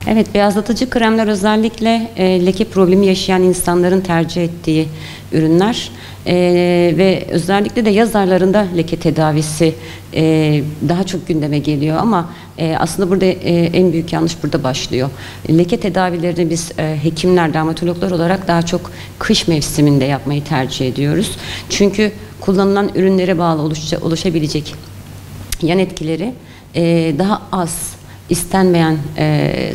Evet, beyazlatıcı kremler özellikle leke problemi yaşayan insanların tercih ettiği ürünler. Ve özellikle de yaz aylarında leke tedavisi daha çok gündeme geliyor ama aslında burada en büyük yanlış burada başlıyor. Leke tedavilerini biz hekimler, dermatologlar olarak daha çok kış mevsiminde yapmayı tercih ediyoruz. Çünkü kullanılan ürünlere bağlı oluşabilecek yan etkileri daha az, istenmeyen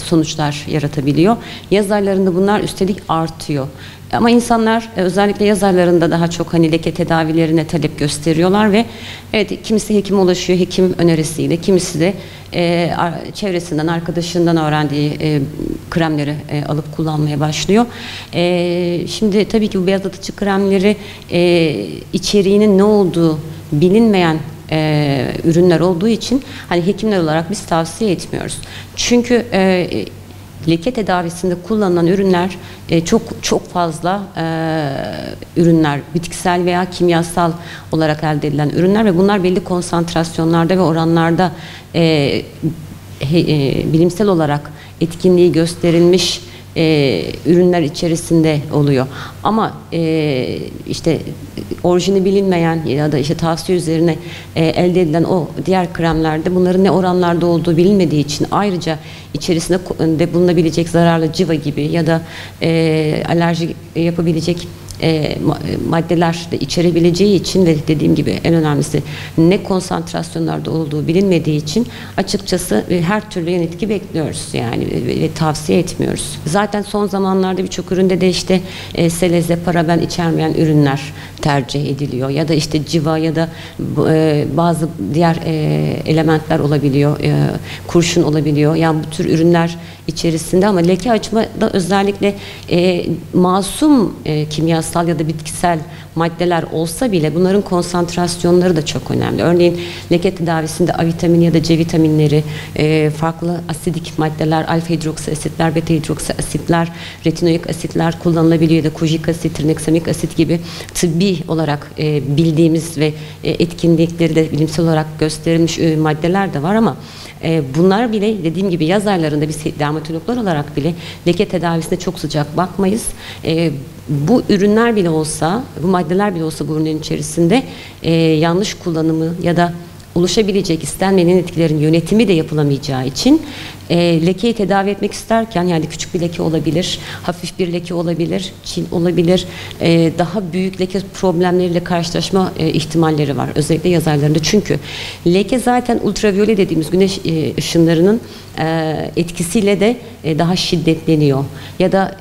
sonuçlar yaratabiliyor. Yaz aylarında bunlar üstelik artıyor. Ama insanlar özellikle yaz aylarında daha çok hani leke tedavilerine talep gösteriyorlar ve evet, kimisi hekime ulaşıyor, hekim önerisiyle, kimisi de çevresinden, arkadaşından öğrendiği kremleri alıp kullanmaya başlıyor. Şimdi tabii ki bu beyazlatıcı kremleri içeriğinin ne olduğu bilinmeyen ürünler olduğu için hani hekimler olarak biz tavsiye etmiyoruz. Çünkü leke tedavisinde kullanılan ürünler çok fazla ürünler, bitkisel veya kimyasal olarak elde edilen ürünler ve bunlar belli konsantrasyonlarda ve oranlarda bilimsel olarak etkinliği gösterilmiş ürünler içerisinde oluyor. Ama işte orijini bilinmeyen ya da işte tavsiye üzerine elde edilen o diğer kremlerde bunların ne oranlarda olduğu bilinmediği için, ayrıca içerisinde bulunabilecek zararlı civa gibi ya da alerji yapabilecek maddeler de içerebileceği için ve dediğim gibi en önemlisi ne konsantrasyonlarda olduğu bilinmediği için açıkçası her türlü yan etki bekliyoruz yani ve tavsiye etmiyoruz. Zaten son zamanlarda birçok üründe de işte seleze, paraben içermeyen ürünler tercih ediliyor ya da işte civa ya da bazı diğer elementler olabiliyor, kurşun olabiliyor. Yani bu tür ürünler içerisinde ama leke açmada özellikle masum kimyasal ya da bitkisel maddeler olsa bile bunların konsantrasyonları da çok önemli. Örneğin leke tedavisinde A vitamini ya da C vitaminleri, farklı asidik maddeler, alfa hidroksi asitler, beta hidroksi asitler, retinoik asitler kullanılabiliyor ya da kojik asit, trineksamik asit gibi tıbbi olarak bildiğimiz ve etkinlikleri de bilimsel olarak gösterilmiş maddeler de var ama bunlar bile dediğim gibi yaz aylarında biz dermatologlar olarak bile leke tedavisine çok sıcak bakmayız. Bu ürünler bile olsa, bu maddeler bile olsa bu ürünlerin içerisinde yanlış kullanımı ya da oluşabilecek istenmeyen etkilerin yönetimi de yapılamayacağı için lekeyi tedavi etmek isterken, yani küçük bir leke olabilir, hafif bir leke olabilir, çin olabilir, daha büyük leke problemleriyle karşılaşma ihtimalleri var. Özellikle yaz aylarında. Çünkü leke zaten ultraviyole dediğimiz güneş ışınlarının etkisiyle de daha şiddetleniyor. Ya da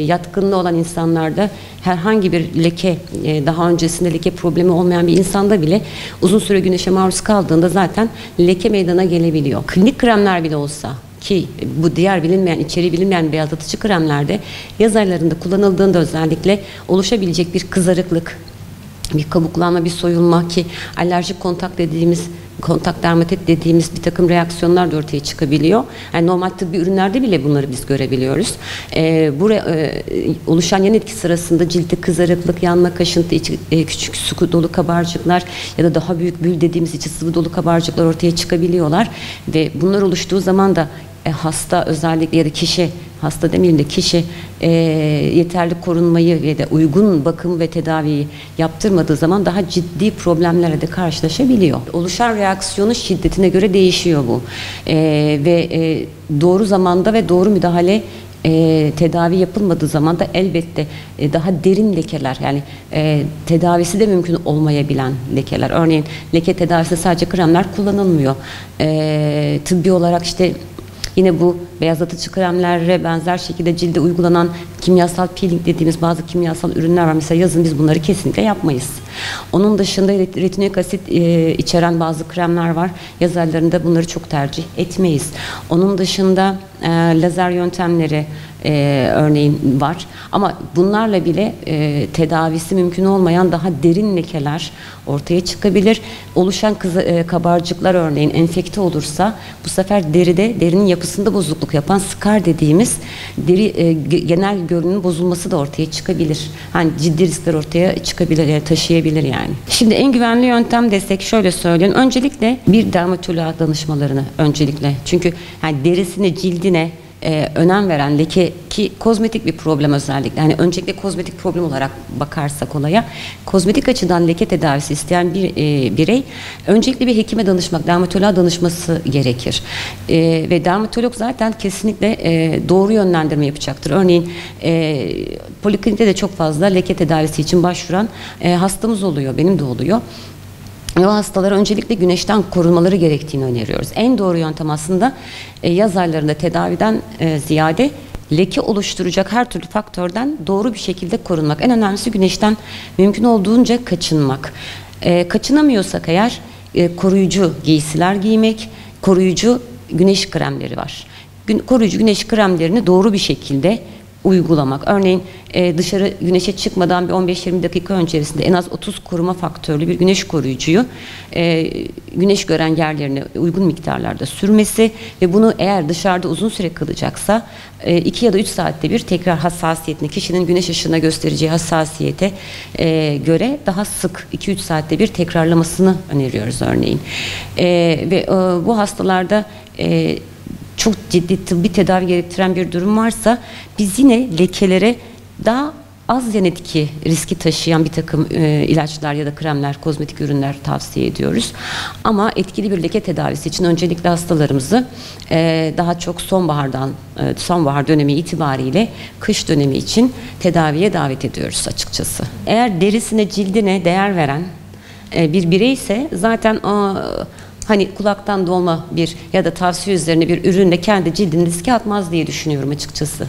yatkınlığı olan insanlarda herhangi bir leke, daha öncesinde leke problemi olmayan bir insanda bile uzun süre güneşe maruz kaldığında zaten leke meydana gelebiliyor. Klinik kremler bile olsa, ki bu diğer bilinmeyen, içeriği bilinmeyen beyazlatıcı kremlerde yaz aylarında kullanıldığında özellikle oluşabilecek bir kızarıklık, bir kabuklanma, bir soyulma, ki alerjik kontak dermatit dediğimiz bir takım reaksiyonlar da ortaya çıkabiliyor. Yani normal tıbbi ürünlerde bile bunları biz görebiliyoruz. Oluşan yan etki sırasında ciltte kızarıklık, yanma, kaşıntı, küçük su dolu kabarcıklar ya da daha büyük bül dediğimiz içi sıvı dolu kabarcıklar ortaya çıkabiliyorlar ve bunlar oluştuğu zaman da hasta özellikle ya da kişi, hasta demeyeyim de kişi yeterli korunmayı ya da uygun bakım ve tedaviyi yaptırmadığı zaman daha ciddi problemlerle de karşılaşabiliyor. Oluşan reaksiyonun şiddetine göre değişiyor bu. Ve doğru zamanda ve doğru müdahale tedavi yapılmadığı zaman da elbette daha derin lekeler, yani tedavisi de mümkün olmayabilen lekeler. Örneğin leke tedavisinde sadece kremler kullanılmıyor. Tıbbi olarak işte yine bu beyazlatıcı kremlere benzer şekilde cilde uygulanan kimyasal peeling dediğimiz bazı kimyasal ürünler var. Mesela yazın biz bunları kesinlikle yapmayız. Onun dışında retinoik asit içeren bazı kremler var. Yaz aylarında bunları çok tercih etmeyiz. Onun dışında lazer yöntemleri örneğin var. Ama bunlarla bile tedavisi mümkün olmayan daha derin lekeler ortaya çıkabilir. Oluşan kabarcıklar örneğin enfekte olursa bu sefer derinin yapısında bozukluk yapan skar dediğimiz deri genel görünümün bozulması da ortaya çıkabilir. Hani ciddi riskler ortaya çıkabilir, taşıyabilir yani. Şimdi en güvenli yöntem desek şöyle söyleyeyim. Öncelikle bir dermatoloğa danışmalarını öncelikle. Çünkü yani derisine, cildine önem veren leke, ki kozmetik bir problem özellikle. Yani öncelikle kozmetik problem olarak bakarsak olaya, kozmetik açıdan leke tedavisi isteyen bir birey öncelikle bir hekime danışmak, dermatoloğa danışması gerekir. Ve dermatolog zaten kesinlikle doğru yönlendirme yapacaktır. Örneğin poliklinikte de çok fazla leke tedavisi için başvuran hastamız oluyor, benim de oluyor. Ve o hastalara öncelikle güneşten korunmaları gerektiğini öneriyoruz. En doğru yöntem aslında yaz aylarında tedaviden ziyade leke oluşturacak her türlü faktörden doğru bir şekilde korunmak. En önemlisi güneşten mümkün olduğunca kaçınmak. Kaçınamıyorsak eğer koruyucu giysiler giymek, koruyucu güneş kremleri var. Koruyucu güneş kremlerini doğru bir şekilde uygulamak. Örneğin dışarı güneşe çıkmadan bir 15-20 dakika öncesinde en az 30 koruma faktörlü bir güneş koruyucuyu güneş gören yerlerine uygun miktarlarda sürmesi ve bunu eğer dışarıda uzun süre kalacaksa 2 ya da 3 saatte bir tekrar hassasiyetini, kişinin güneş ışığına göstereceği hassasiyete göre daha sık 2-3 saatte bir tekrarlamasını öneriyoruz örneğin. Ve bu hastalarda çok ciddi tıbbi tedavi gerektiren bir durum varsa biz yine lekelere daha az yan etki riski taşıyan bir takım ilaçlar ya da kremler, kozmetik ürünler tavsiye ediyoruz. Ama etkili bir leke tedavisi için öncelikle hastalarımızı daha çok sonbahar dönemi itibariyle kış dönemi için tedaviye davet ediyoruz açıkçası. Eğer derisine, cildine değer veren bir birey ise zaten hani kulaktan dolma bir ya da tavsiye üzerine bir ürünle kendi cildini riske atmaz diye düşünüyorum açıkçası.